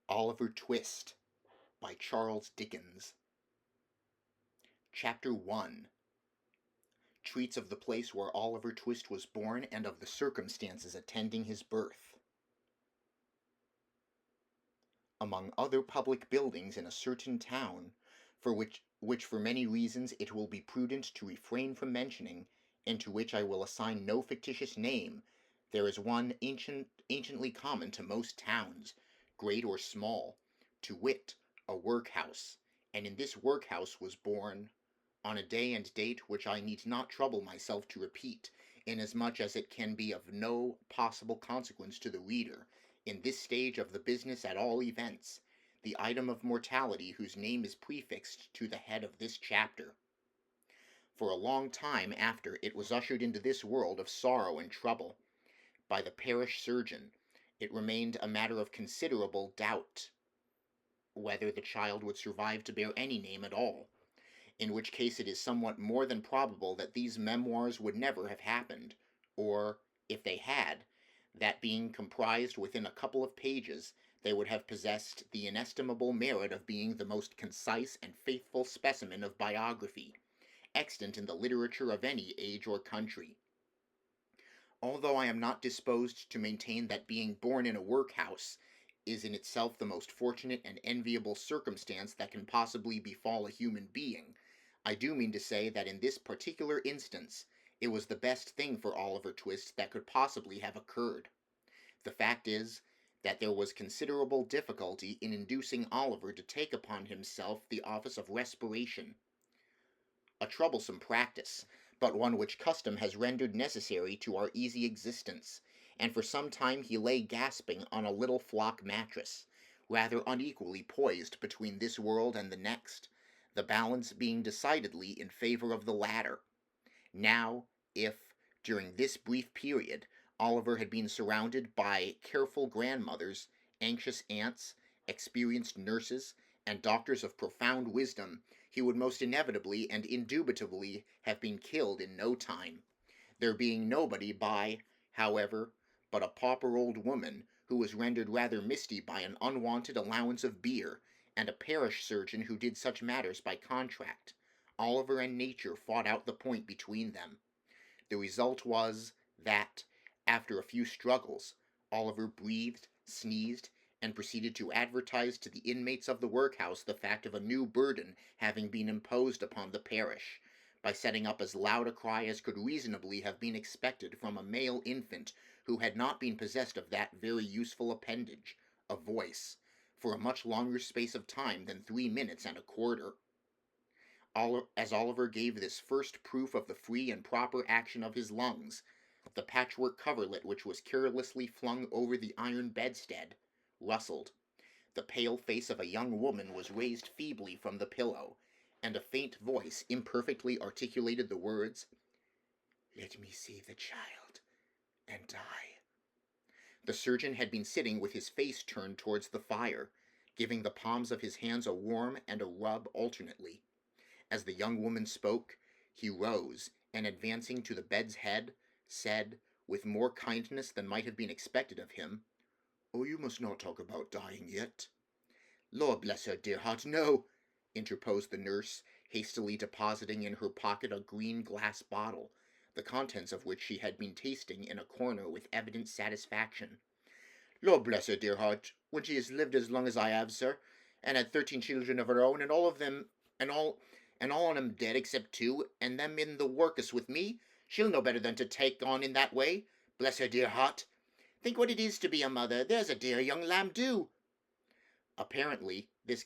Oliver Twist by Charles Dickens. Chapter 1 treats of the place where Oliver Twist was born and of the circumstances attending his birth. Among other public buildings in a certain town, which for many reasons it will be prudent to refrain from mentioning, and to which I will assign no fictitious name, there is one anciently common to most towns, great or small, to wit, a workhouse, and in this workhouse was born, on a day and date which I need not trouble myself to repeat, inasmuch as it can be of no possible consequence to the reader, in this stage of the business at all events, the item of mortality whose name is prefixed to the head of this chapter. For a long time after it was ushered into this world of sorrow and trouble by the parish surgeon, it remained a matter of considerable doubt whether the child would survive to bear any name at all, in which case it is somewhat more than probable that these memoirs would never have happened, or, if they had, that being comprised within a couple of pages, they would have possessed the inestimable merit of being the most concise and faithful specimen of biography, extant in the literature of any age or country. Although I am not disposed to maintain that being born in a workhouse is in itself the most fortunate and enviable circumstance that can possibly befall a human being, I do mean to say that in this particular instance it was the best thing for Oliver Twist that could possibly have occurred. The fact is that there was considerable difficulty in inducing Oliver to take upon himself the office of respiration, a troublesome practice, but one which custom has rendered necessary to our easy existence, and for some time he lay gasping on a little flock mattress, rather unequally poised between this world and the next, the balance being decidedly in favor of the latter. Now, if, during this brief period, Oliver had been surrounded by careful grandmothers, anxious aunts, experienced nurses, and doctors of profound wisdom, he would most inevitably and indubitably have been killed in no time, there being nobody by, however, but a pauper old woman, who was rendered rather misty by an unwonted allowance of beer, and a parish surgeon who did such matters by contract. Oliver and nature fought out the point between them. The result was that, after a few struggles, Oliver breathed, sneezed, and proceeded to advertise to the inmates of the workhouse the fact of a new burden having been imposed upon the parish, by setting up as loud a cry as could reasonably have been expected from a male infant who had not been possessed of that very useful appendage, a voice, for a much longer space of time than 3 minutes and a quarter. As Oliver gave this first proof of the free and proper action of his lungs, the patchwork coverlet which was carelessly flung over the iron bedstead rustled, the pale face of a young woman was raised feebly from the pillow, and a faint voice imperfectly articulated the words, "Let me see the child, and die." The surgeon had been sitting with his face turned towards the fire, giving the palms of his hands a warm and a rub alternately. As the young woman spoke, he rose, and advancing to the bed's head, said, with more kindness than might have been expected of him, "Oh, you must not talk about dying yet." "Lord bless her dear heart, no!" interposed the nurse, hastily depositing in her pocket a green glass bottle, the contents of which she had been tasting in a corner with evident satisfaction. "Lord bless her dear heart, when she has lived as long as I have, sir, and had 13 children of her own, and all on 'em dead except 2, and them in the workus with me, she'll know better than to take on in that way. Bless her dear heart! Think what it is to be a mother, there's a dear young lamb, do!" Apparently, this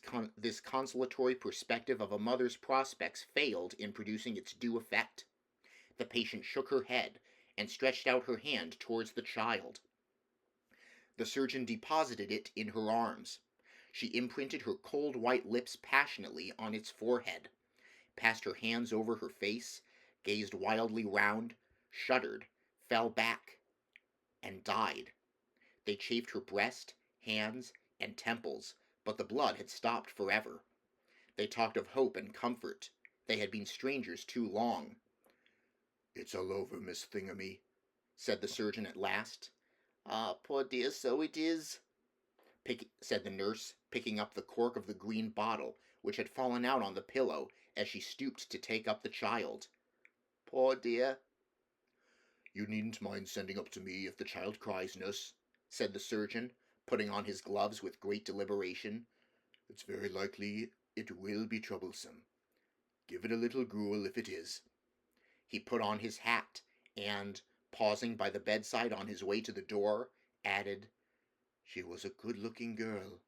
consolatory perspective of a mother's prospects failed in producing its due effect. The patient shook her head, and stretched out her hand towards the child. The surgeon deposited it in her arms. She imprinted her cold white lips passionately on its forehead, passed her hands over her face, gazed wildly round, shuddered, fell back, and died. They chafed her breast, hands, and temples, but the blood had stopped forever. They talked of hope and comfort. They had been strangers too long. "It's all over, Miss Thingamy," said the surgeon at last. "Ah, poor dear, so it is." said the nurse, picking up the cork of the green bottle, which had fallen out on the pillow as she stooped to take up the child. "Poor dear." "You needn't mind sending up to me if the child cries, nurse," said the surgeon, putting on his gloves with great deliberation. "It's very likely it will be troublesome. Give it a little gruel if it is." He put on his hat, and, pausing by the bedside on his way to the door, added, "She was a good-looking girl,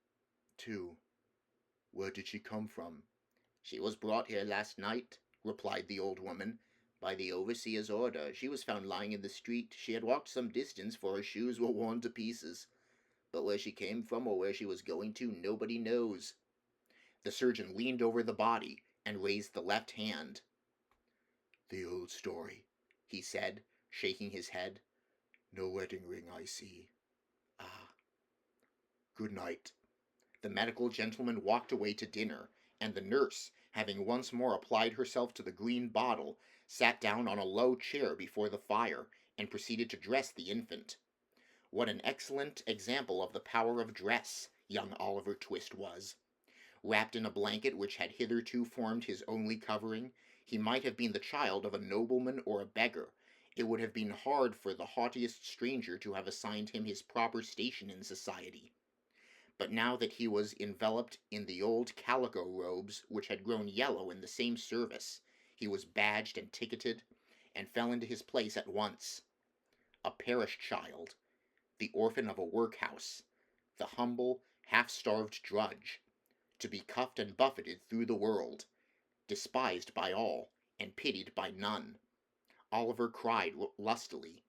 too. Where did she come from?" "She was brought here last night," replied the old woman, "by the overseer's order. She was found lying in the street. She had walked some distance, for her shoes were worn to pieces. But where she came from or where she was going to, nobody knows." The surgeon leaned over the body and raised the left hand. "The old story," he said, shaking his head. "No wedding ring, I see. Ah. Good night." The medical gentleman walked away to dinner, and the nurse, having once more applied herself to the green bottle, sat down on a low chair before the fire, and proceeded to dress the infant. What an excellent example of the power of dress young Oliver Twist was! Wrapped in a blanket which had hitherto formed his only covering, he might have been the child of a nobleman or a beggar. It would have been hard for the haughtiest stranger to have assigned him his proper station in society. But now that he was enveloped in the old calico robes which had grown yellow in the same service, he was badged and ticketed, and fell into his place at once. A parish child, the orphan of a workhouse, the humble, half-starved drudge, to be cuffed and buffeted through the world, despised by all, and pitied by none. Oliver cried lustily.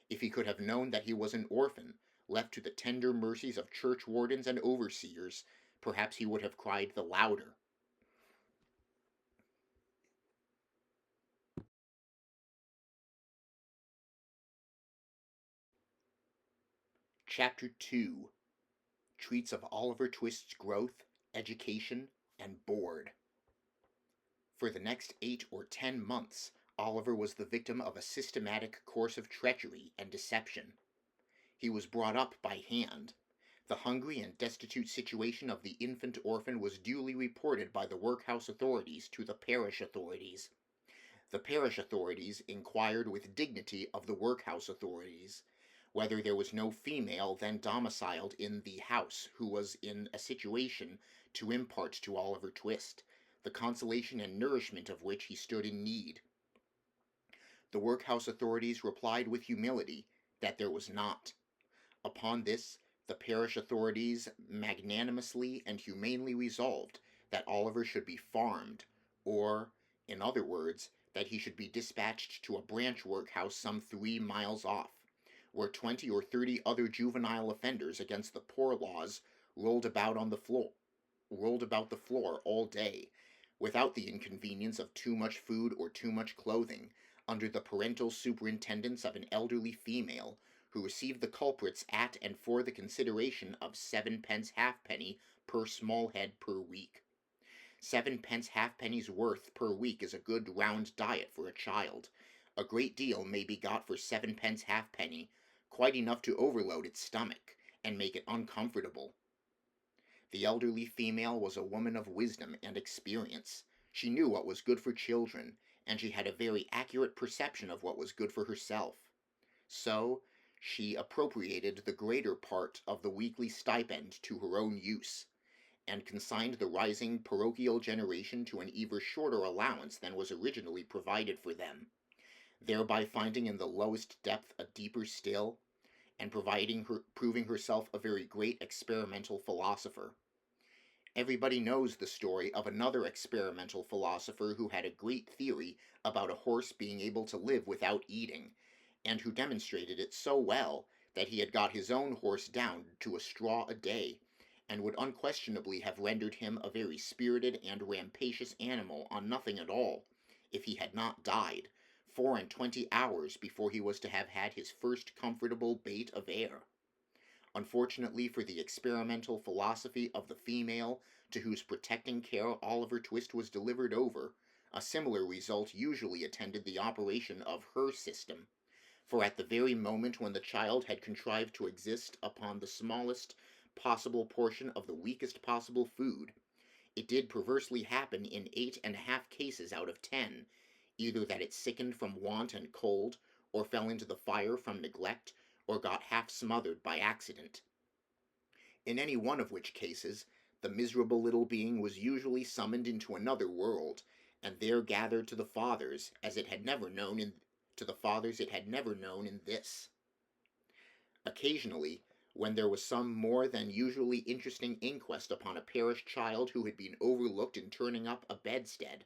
If he could have known that he was an orphan, left to the tender mercies of churchwardens and overseers, perhaps he would have cried the louder. Chapter 2 treats of Oliver Twist's growth, education, and board. For the next 8 or 10 months, Oliver was the victim of a systematic course of treachery and deception. He was brought up by hand. The hungry and destitute situation of the infant orphan was duly reported by the workhouse authorities to the parish authorities. The parish authorities inquired with dignity of the workhouse authorities whether there was no female then domiciled in the house who was in a situation to impart to Oliver Twist the consolation and nourishment of which he stood in need. The workhouse authorities replied with humility that there was not. Upon this, the parish authorities magnanimously and humanely resolved that Oliver should be farmed, or, in other words, that he should be dispatched to a branch workhouse some 3 miles off, where 20 or 30 other juvenile offenders against the poor laws rolled about the floor all day, without the inconvenience of too much food or too much clothing, under the parental superintendence of an elderly female, who received the culprits at and for the consideration of 7d. halfpenny per small head per week. 7d. halfpenny's worth per week is a good round diet for a child. A great deal may be got for 7d. halfpenny, quite enough to overload its stomach, and make it uncomfortable. The elderly female was a woman of wisdom and experience. She knew what was good for children, and she had a very accurate perception of what was good for herself. So, she appropriated the greater part of the weekly stipend to her own use, and consigned the rising parochial generation to an even shorter allowance than was originally provided for them, thereby finding in the lowest depth a deeper still, and proving herself a very great experimental philosopher. Everybody knows the story of another experimental philosopher who had a great theory about a horse being able to live without eating, and who demonstrated it so well that he had got his own horse down to a straw a day, and would unquestionably have rendered him a very spirited and rampacious animal on nothing at all, if he had not died 24 hours before he was to have had his first comfortable bait of air. Unfortunately for the experimental philosophy of the female to whose protecting care Oliver Twist was delivered over, a similar result usually attended the operation of her system, for at the very moment when the child had contrived to exist upon the smallest possible portion of the weakest possible food, it did perversely happen in 8.5 cases out of 10, either that it sickened from want and cold, or fell into the fire from neglect, or got half smothered by accident. In any one of which cases, the miserable little being was usually summoned into another world, and there gathered to the fathers, as it had never known in this. Occasionally, when there was some more than usually interesting inquest upon a parish child who had been overlooked in turning up a bedstead,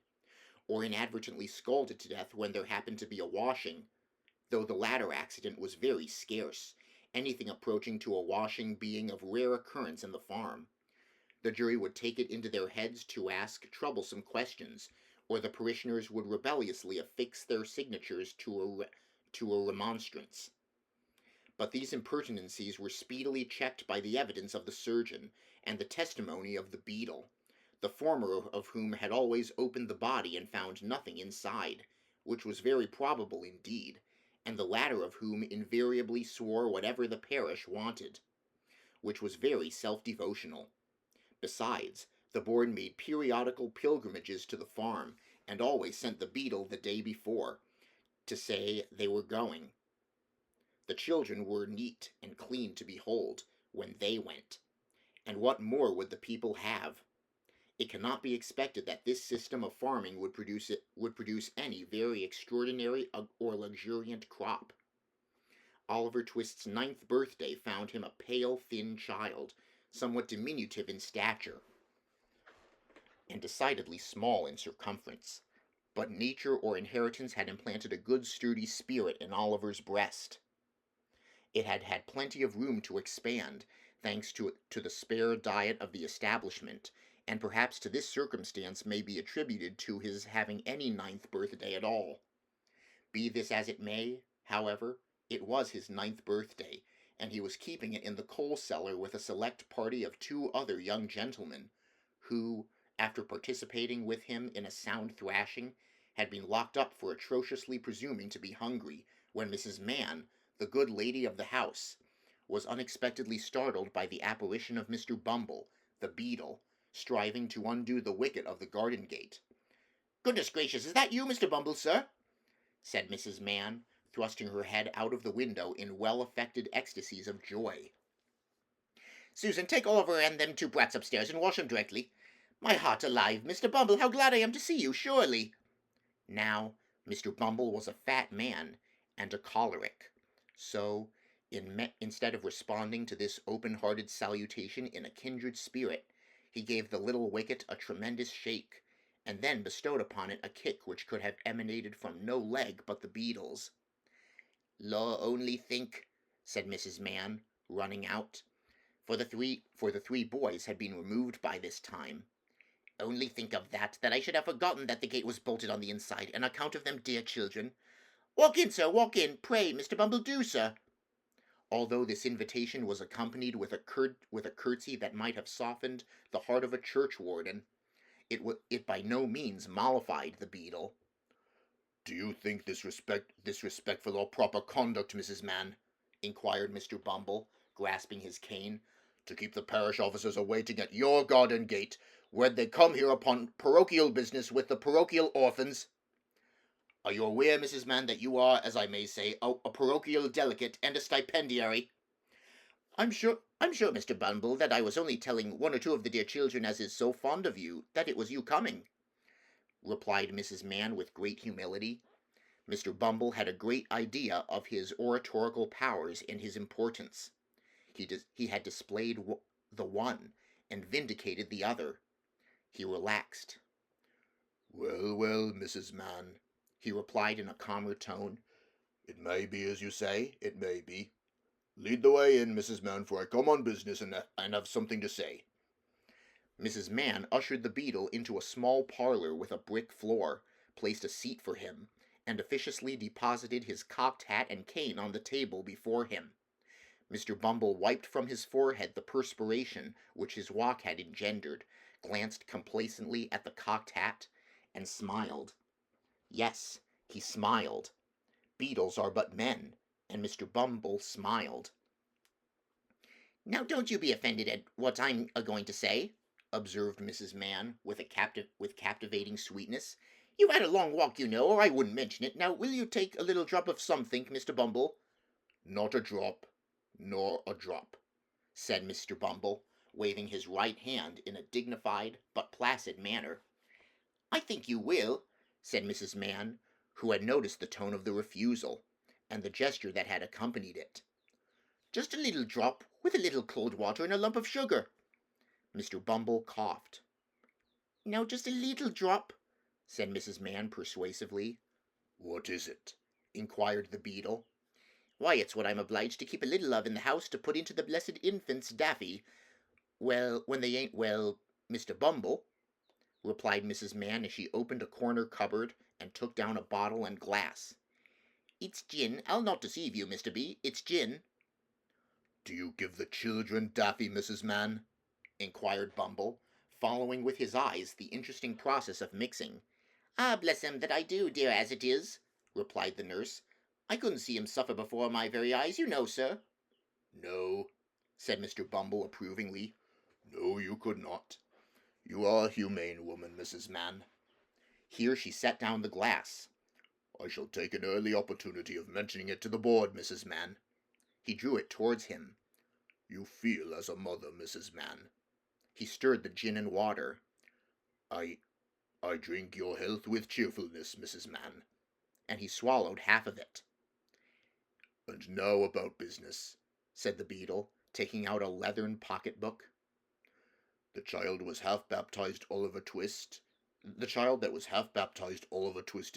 or inadvertently scalded to death when there happened to be a washing, though the latter accident was very scarce, anything approaching to a washing being of rare occurrence in the farm, the jury would take it into their heads to ask troublesome questions, or the parishioners would rebelliously affix their signatures to a remonstrance. But these impertinencies were speedily checked by the evidence of the surgeon, and the testimony of the beadle, the former of whom had always opened the body and found nothing inside, which was very probable indeed, and the latter of whom invariably swore whatever the parish wanted, which was very self-devotional. Besides, the board made periodical pilgrimages to the farm, and always sent the beadle the day before, to say they were going. The children were neat and clean to behold, when they went, and what more would the people have? It cannot be expected that this system of farming would produce any very extraordinary or luxuriant crop. Oliver Twist's 9th birthday found him a pale, thin child, somewhat diminutive in stature, and decidedly small in circumference, but nature or inheritance had implanted a good sturdy spirit in Oliver's breast. It had had plenty of room to expand, thanks to the spare diet of the establishment, and perhaps to this circumstance may be attributed to his having any 9th birthday at all. Be this as it may, however, it was his 9th birthday, and he was keeping it in the coal cellar with a select party of 2 other young gentlemen, who, after participating with him in a sound thrashing, had been locked up for atrociously presuming to be hungry, when Mrs. Mann, the good lady of the house, was unexpectedly startled by the apparition of Mr. Bumble, the beadle, striving to undo the wicket of the garden gate. "Goodness gracious, is that you, Mr. Bumble, sir?" said Mrs. Mann, thrusting her head out of the window in well-affected ecstasies of joy. "Susan, take Oliver and them 2 brats upstairs and wash 'em directly. My heart alive, Mr. Bumble, how glad I am to see you, surely." Now, Mr. Bumble was a fat man, and a choleric, so, instead of responding to this open-hearted salutation in a kindred spirit, he gave the little wicket a tremendous shake, and then bestowed upon it a kick which could have emanated from no leg but the beadle's. "Law, only think," said Mrs. Mann, running out, for the three boys had been removed by this time. "Only think of that I should have forgotten that the gate was bolted on the inside, on account of them dear children. Walk in, sir, walk in, pray, Mr. Bumble, do, sir." Although this invitation was accompanied with a curtsy that might have softened the heart of a churchwarden, it by no means mollified the beadle. "Do you think this respectful or proper conduct, Mrs. Mann?" inquired Mr. Bumble, grasping his cane, "to keep the parish officers awaiting at your garden gate, when they come here upon parochial business with the parochial orphans? Are you aware, Mrs. Mann, that you are, as I may say, a parochial delegate and a stipendiary?" I'm sure, Mr. Bumble, that I was only telling 1 or 2 of the dear children as is so fond of you, that it was you coming," replied Mrs. Mann with great humility. Mr. Bumble had a great idea of his oratorical powers and his importance. He had displayed the one, and vindicated the other. He relaxed. Well, Mrs. Mann," he replied in a calmer tone. "It may be as you say, it may be. Lead the way in, Mrs. Mann, for I come on business and have something to say." Mrs. Mann ushered the beadle into a small parlor with a brick floor, placed a seat for him, and officiously deposited his cocked hat and cane on the table before him. Mr. Bumble wiped from his forehead the perspiration which his walk had engendered, glanced complacently at the cocked hat, and smiled. Yes, he smiled. Beadles are but men, and Mr. Bumble smiled. Now don't you be offended at what I'm a-going to say, observed Mrs. Mann with captivating sweetness. You've had a long walk, you know, or I wouldn't mention it. Now will you take a little drop of something, Mr. Bumble? Not a drop, nor a drop, said Mr. Bumble, waving his right hand in a dignified but placid manner. I think you will, said Mrs. Mann, who had noticed the tone of the refusal, and the gesture that had accompanied it. Just a little drop, with a little cold water and a lump of sugar. Mr. Bumble coughed. Now just a little drop, said Mrs. Mann persuasively. What is it? Inquired the beadle. Why, it's what I'm obliged to keep a little of in the house to put into the blessed infant's daffy. Well, when they ain't well, Mr. Bumble, replied Mrs. Mann as she opened a corner cupboard and took down a bottle and glass. It's gin. I'll not deceive you, Mr. B. It's gin. Do you give the children daffy, Mrs. Mann? Inquired Bumble, following with his eyes the interesting process of mixing. Ah, bless him, that I do, dear as it is, replied the nurse. I couldn't see him suffer before my very eyes, you know, sir. No, said Mr. Bumble approvingly. No, you could not. You are a humane woman, Mrs. Mann. Here she set down the glass. I shall take an early opportunity of mentioning it to the board, Mrs. Mann. He drew it towards him. You feel as a mother, Mrs. Mann. He stirred the gin and water. I drink your health with cheerfulness, Mrs. Mann. And he swallowed half of it. And now about business, said the beadle, taking out a leathern pocket-book. The child that was half-baptized Oliver Twist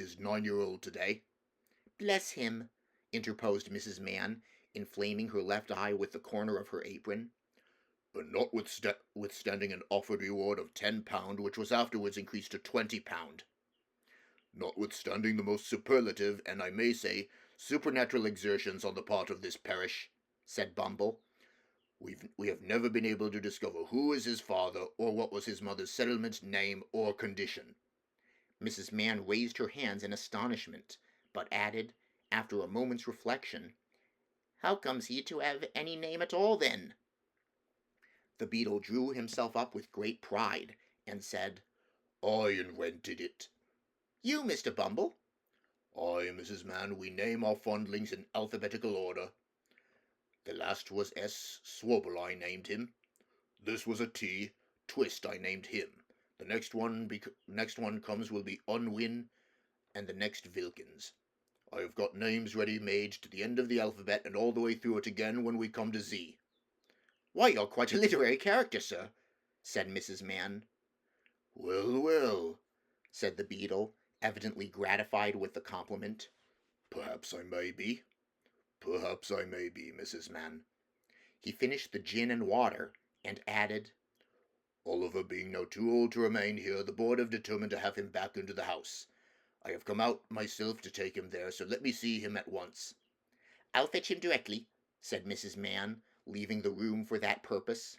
is 9-year-old today. Bless him, interposed Mrs. Mann, inflaming her left eye with the corner of her apron. But notwithstanding an offered reward of £10, which was afterwards increased to £20. Notwithstanding the most superlative, and I may say, supernatural exertions on the part of this parish, said Bumble, we have never been able to discover who is his father, or what was his mother's settlement, name, or condition. Mrs. Mann raised her hands in astonishment, but added, after a moment's reflection, How comes he to have any name at all, then? The beadle drew himself up with great pride, and said, I invented it. You, Mr. Bumble? I, Mrs. Mann, we name our fondlings in alphabetical order. The last was S. Swabble, I named him. This was a T. Twist, I named him. The next one comes will be Unwin, and the next Vilkins. I have got names ready-made to the end of the alphabet and all the way through it again when we come to Z. Why, you're quite a literary character, sir, said Mrs. Mann. Well, well, said the beadle, evidently gratified with the compliment. Perhaps I may be. Perhaps I may be, Mrs. Mann. He finished the gin and water, and added, Oliver being now too old to remain here, the board have determined to have him back into the house. I have come out myself to take him there, so let me see him at once. I'll fetch him directly, said Mrs. Mann, leaving the room for that purpose.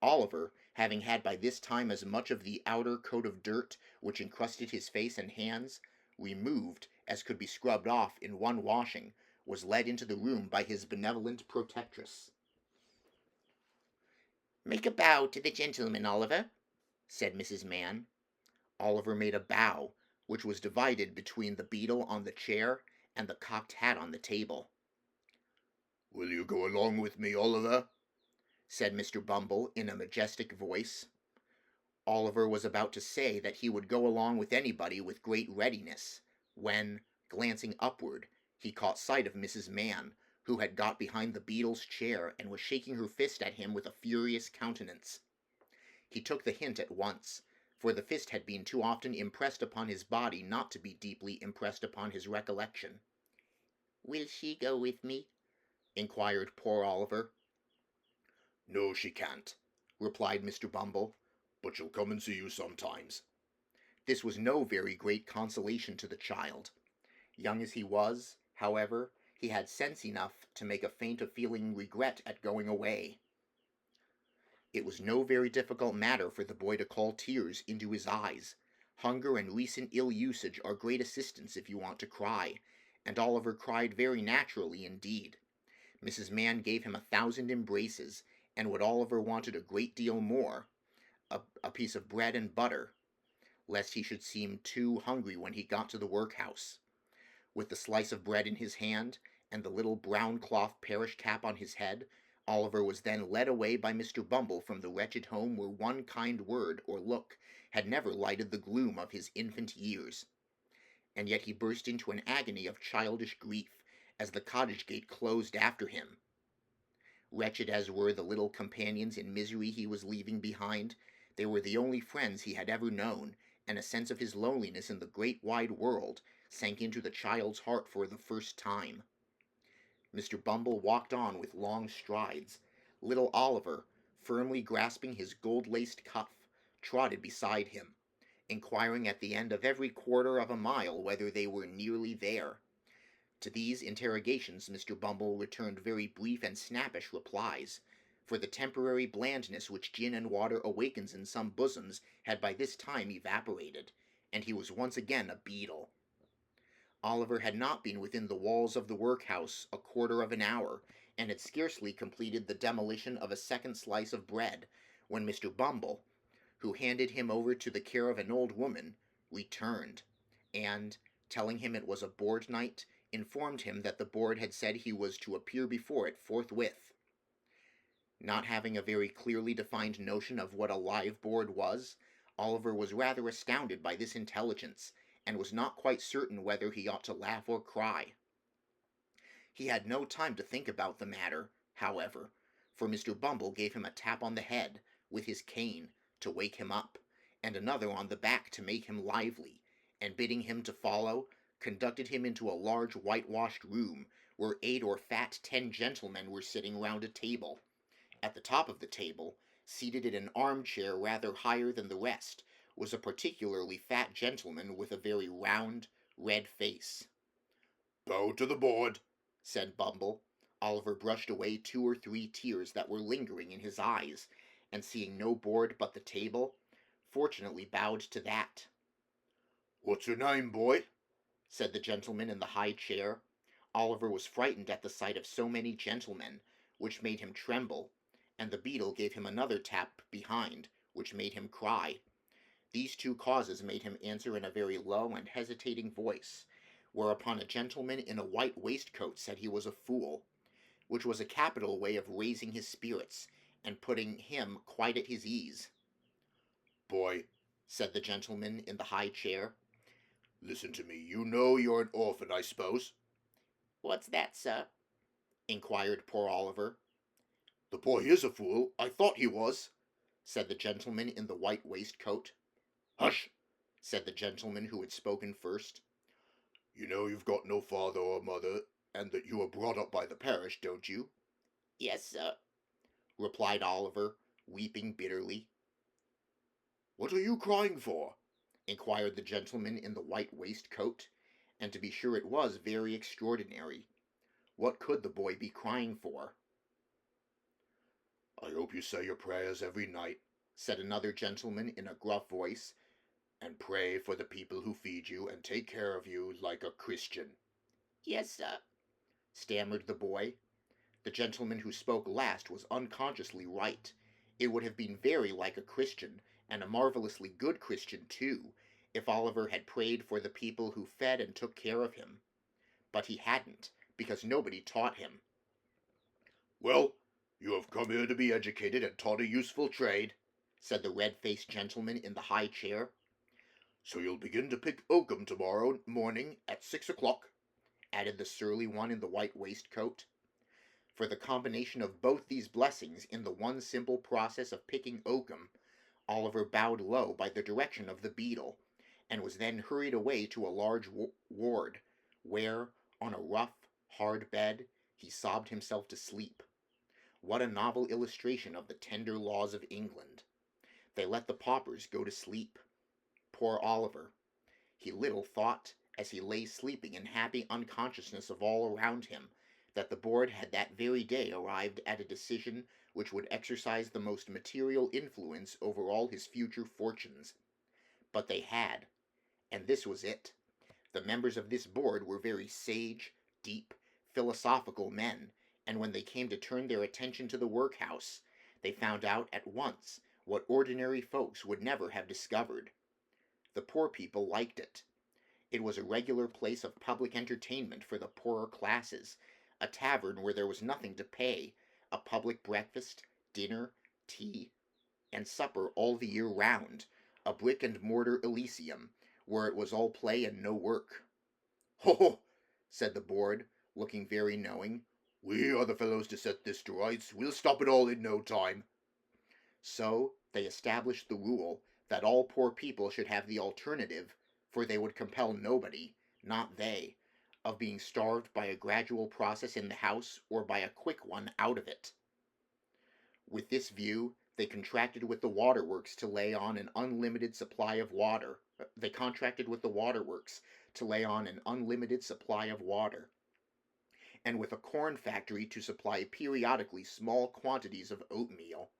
Oliver, having had by this time as much of the outer coat of dirt which encrusted his face and hands, removed as could be scrubbed off in one washing, was led into the room by his benevolent protectress. Make a bow to the gentleman, Oliver, said Mrs. Mann. Oliver made a bow, which was divided between the beadle on the chair and the cocked hat on the table. Will you go along with me, Oliver? Said Mr. Bumble in a majestic voice. Oliver was about to say that he would go along with anybody with great readiness, when, glancing upward, he caught sight of Mrs. Mann, who had got behind the beadle's chair and was shaking her fist at him with a furious countenance. He took the hint at once, for the fist had been too often impressed upon his body not to be deeply impressed upon his recollection. Will she go with me? Inquired poor Oliver. No, she can't, replied Mr. Bumble, but she'll come and see you sometimes. This was no very great consolation to the child. Young as he was, however, he had sense enough to make a feint of feeling regret at going away. It was no very difficult matter for the boy to call tears into his eyes. Hunger and recent ill-usage are great assistants if you want to cry, and Oliver cried very naturally indeed. Mrs. Mann gave him 1,000 embraces, and what Oliver wanted a great deal more, a piece of bread and butter, lest he should seem too hungry when he got to the workhouse. With the slice of bread in his hand, and the little brown cloth parish cap on his head, Oliver was then led away by Mr. Bumble from the wretched home where one kind word or look had never lighted the gloom of his infant years. And yet he burst into an agony of childish grief as the cottage gate closed after him. Wretched as were the little companions in misery he was leaving behind, they were the only friends he had ever known, and a sense of his loneliness in the great wide world sank into the child's heart for the first time. Mr. Bumble walked on with long strides. Little Oliver, firmly grasping his gold-laced cuff, trotted beside him, inquiring at the end of every quarter of a mile whether they were nearly there. To these interrogations Mr. Bumble returned very brief and snappish replies, for the temporary blandness which gin and water awakens in some bosoms had by this time evaporated, and he was once again a beetle. Oliver had not been within the walls of the workhouse a quarter of an hour, and had scarcely completed the demolition of a second slice of bread, when Mr. Bumble, who handed him over to the care of an old woman, returned, and, telling him it was a board night, informed him that the board had said he was to appear before it forthwith. Not having a very clearly defined notion of what a live board was, Oliver was rather astounded by this intelligence, and was not quite certain whether he ought to laugh or cry. He had no time to think about the matter, however, for Mr. Bumble gave him a tap on the head, with his cane, to wake him up, and another on the back to make him lively, and bidding him to follow, conducted him into a large whitewashed room, where 8 or fat 10 gentlemen were sitting round a table. At the top of the table, seated in an armchair rather higher than the rest, was a particularly fat gentleman with a very round, red face. "Bow to the board," said Bumble. Oliver brushed away 2 or 3 tears that were lingering in his eyes, and seeing no board but the table, fortunately bowed to that. "What's your name, boy?" said the gentleman in the high chair. Oliver was frightened at the sight of so many gentlemen, which made him tremble, and the beadle gave him another tap behind, which made him cry. These 2 causes made him answer in a very low and hesitating voice, whereupon a gentleman in a white waistcoat said he was a fool, which was a capital way of raising his spirits, and putting him quite at his ease. "Boy," said the gentleman in the high chair, "listen to me. You know you're an orphan, I suppose?" "What's that, sir?" inquired poor Oliver. "The boy is a fool. I thought he was," said the gentleman in the white waistcoat. "Hush!" said the gentleman who had spoken first. "You know you've got no father or mother, and that you were brought up by the parish, don't you?" "Yes, sir," replied Oliver, weeping bitterly. "What are you crying for?" inquired the gentleman in the white waistcoat, and to be sure it was very extraordinary. What could the boy be crying for? "I hope you say your prayers every night," said another gentleman in a gruff voice, "and pray for the people who feed you and take care of you like a Christian." "Yes, sir," stammered the boy. The gentleman who spoke last was unconsciously right. It would have been very like a Christian, and a marvelously good Christian too, if Oliver had prayed for the people who fed and took care of him. But he hadn't, because nobody taught him. "Well, you have come here to be educated and taught a useful trade," said the red-faced gentleman in the high chair. "So you'll begin to pick oakum tomorrow morning at 6 o'clock, added the surly one in the white waistcoat. For the combination of both these blessings in the one simple process of picking oakum, Oliver bowed low by the direction of the beadle, and was then hurried away to a large ward, where, on a rough, hard bed, he sobbed himself to sleep. What a novel illustration of the tender laws of England! They let the paupers go to sleep. Poor Oliver! He little thought, as he lay sleeping in happy unconsciousness of all around him, that the board had that very day arrived at a decision which would exercise the most material influence over all his future fortunes. But they had, and this was it. The members of this board were very sage, deep, philosophical men, and when they came to turn their attention to the workhouse, They found out at once what ordinary folks would never have discovered. The poor people liked it. It was a regular place of public entertainment for the poorer classes, a tavern where there was nothing to pay, a public breakfast, dinner, tea, and supper all the year round, a brick and mortar Elysium, where it was all play and no work. Ho ho! Said the board, looking very knowing. We are the fellows to set this to rights. We'll stop it all in no time. So they established the rule that all poor people should have the alternative, for they would compel nobody, not they, of being starved by a gradual process in the house or by a quick one out of it. With this view, they contracted with the waterworks to lay on an unlimited supply of water. And with a corn factory to supply periodically small quantities of oatmeal,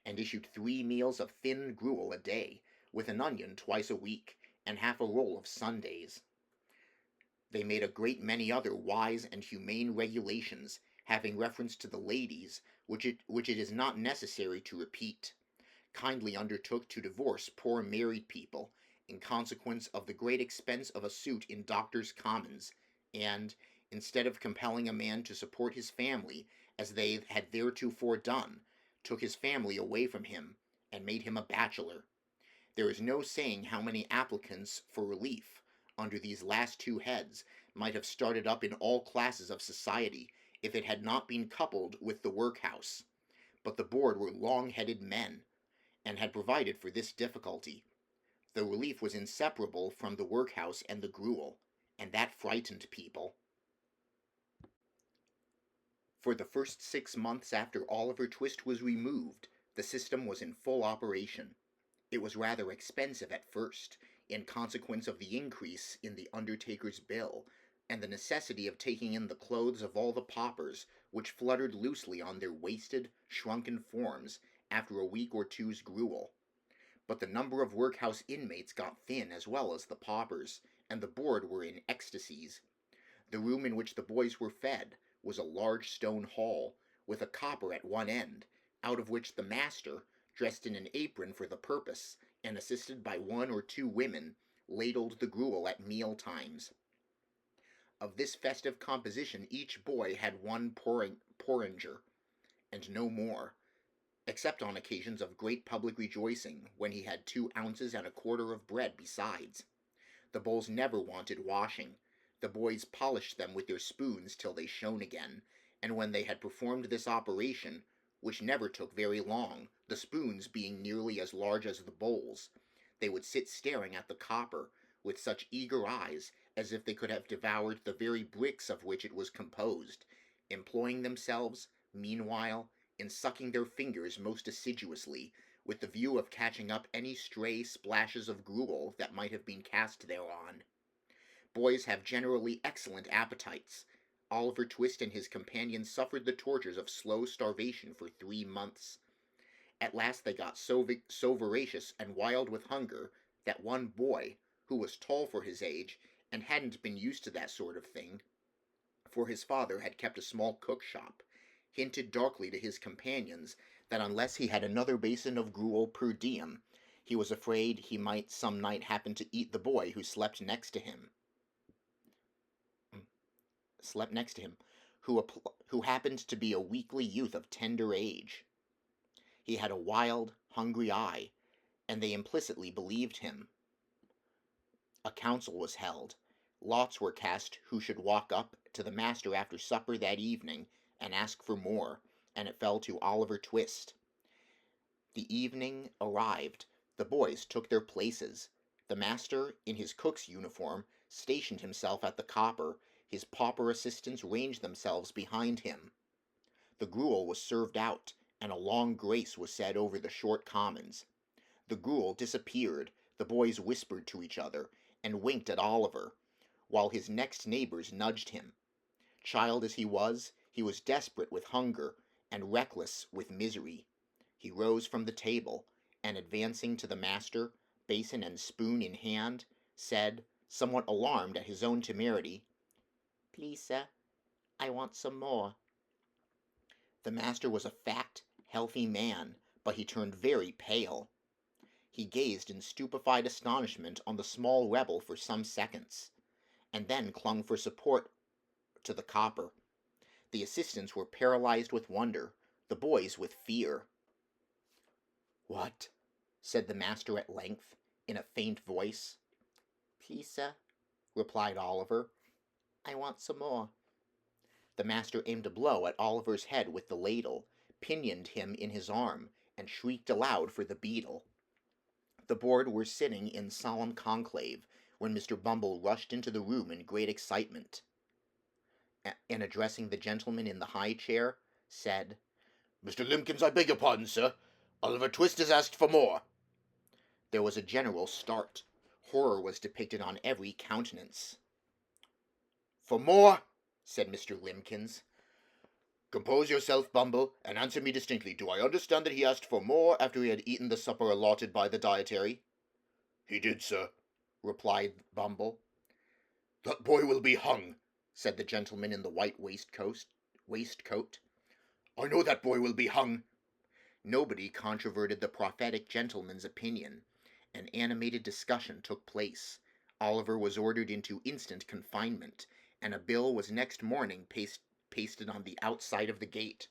and issued 3 meals of thin gruel a day, with an onion twice a week, and half a roll of Sundays. They made a great many other wise and humane regulations, having reference to the ladies, which it is not necessary to repeat. Kindly undertook to divorce poor married people, in consequence of the great expense of a suit in Doctors' Commons, and, instead of compelling a man to support his family, as they had theretofore done, took his family away from him, and made him a bachelor. There is no saying how many applicants for relief, under these last 2 heads, might have started up in all classes of society, if it had not been coupled with the workhouse. But the board were long-headed men, and had provided for this difficulty. The relief was inseparable from the workhouse and the gruel, and that frightened people. For the first 6 months after Oliver Twist was removed, the system was in full operation. It was rather expensive at first, in consequence of the increase in the undertaker's bill, and the necessity of taking in the clothes of all the paupers, which fluttered loosely on their wasted, shrunken forms after a week or two's gruel. But the number of workhouse inmates got thin as well as the paupers, and the board were in ecstasies. The room in which the boys were fed was a large stone hall, with a copper at one end, out of which the master, dressed in an apron for the purpose, and assisted by 1 or 2 women, ladled the gruel at meal times. Of this festive composition each boy had 1 porringer, and no more, except on occasions of great public rejoicing, when he had 2 ounces and a quarter of bread besides. The bowls never wanted washing. The boys polished them with their spoons till they shone again, and when they had performed this operation, which never took very long, the spoons being nearly as large as the bowls, they would sit staring at the copper, with such eager eyes as if they could have devoured the very bricks of which it was composed, employing themselves, meanwhile, in sucking their fingers most assiduously, with the view of catching up any stray splashes of gruel that might have been cast thereon. Boys have generally excellent appetites. Oliver Twist and his companions suffered the tortures of slow starvation for 3 months. At last they got so voracious and wild with hunger that one boy, who was tall for his age, and hadn't been used to that sort of thing, for his father had kept a small cook shop, hinted darkly to his companions that unless he had another basin of gruel per diem, he was afraid he might some night happen to eat the boy who slept next to him, who happened to be a weakly youth of tender age. He had a wild, hungry eye, and they implicitly believed him. A council was held. Lots were cast who should walk up to the master after supper that evening and ask for more, and it fell to Oliver Twist. The evening arrived. The boys took their places. The master, in his cook's uniform, stationed himself at the copper. His pauper assistants ranged themselves behind him. The gruel was served out, and a long grace was said over the short commons. The gruel disappeared. The boys whispered to each other, and winked at Oliver, while his next neighbors nudged him. Child as he was desperate with hunger, and reckless with misery. He rose from the table, and advancing to the master, basin and spoon in hand, said, somewhat alarmed at his own temerity, "Please, sir, I want some more." The master was a fat, healthy man, but he turned very pale. He gazed in stupefied astonishment on the small rebel for some seconds, and then clung for support to the copper. The assistants were paralyzed with wonder, the boys with fear. "What?" said the master at length, in a faint voice. "Please, sir," replied Oliver, "I want some more." The master aimed a blow at Oliver's head with the ladle, pinioned him in his arm, and shrieked aloud for the beetle. The board were sitting in solemn conclave when Mr. Bumble rushed into the room in great excitement, and addressing the gentleman in the high chair, said, "Mr. Limbkins, I beg your pardon, sir. Oliver Twist has asked for more." There was a general start. Horror was depicted on every countenance. "For more?" said Mr. Limbkins. "Compose yourself, Bumble, and answer me distinctly. Do I understand that he asked for more after he had eaten the supper allotted by the dietary?" "He did, sir," replied Bumble. "That boy will be hung," said the gentleman in the white waistcoat. "I know that boy will be hung." Nobody controverted the prophetic gentleman's opinion. An animated discussion took place. Oliver was ordered into instant confinement, and a bill was next morning pasted on the outside of the gate,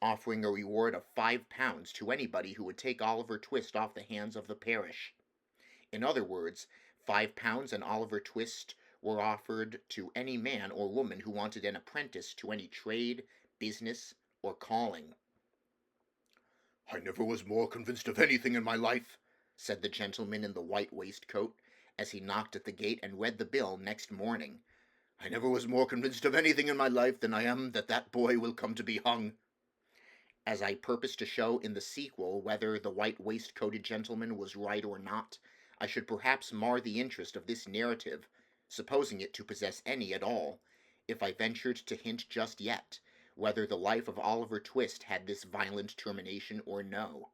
offering a reward of £5 to anybody who would take Oliver Twist off the hands of the parish. In other words, £5 and Oliver Twist were offered to any man or woman who wanted an apprentice to any trade, business, or calling. "I never was more convinced of anything in my life," said the gentleman in the white waistcoat, as he knocked at the gate and read the bill next morning. "I never was more convinced of anything in my life than I am that that boy will come to be hung." As I purpose to show in the sequel whether the white waistcoated gentleman was right or not, I should perhaps mar the interest of this narrative, supposing it to possess any at all, if I ventured to hint just yet whether the life of Oliver Twist had this violent termination or no.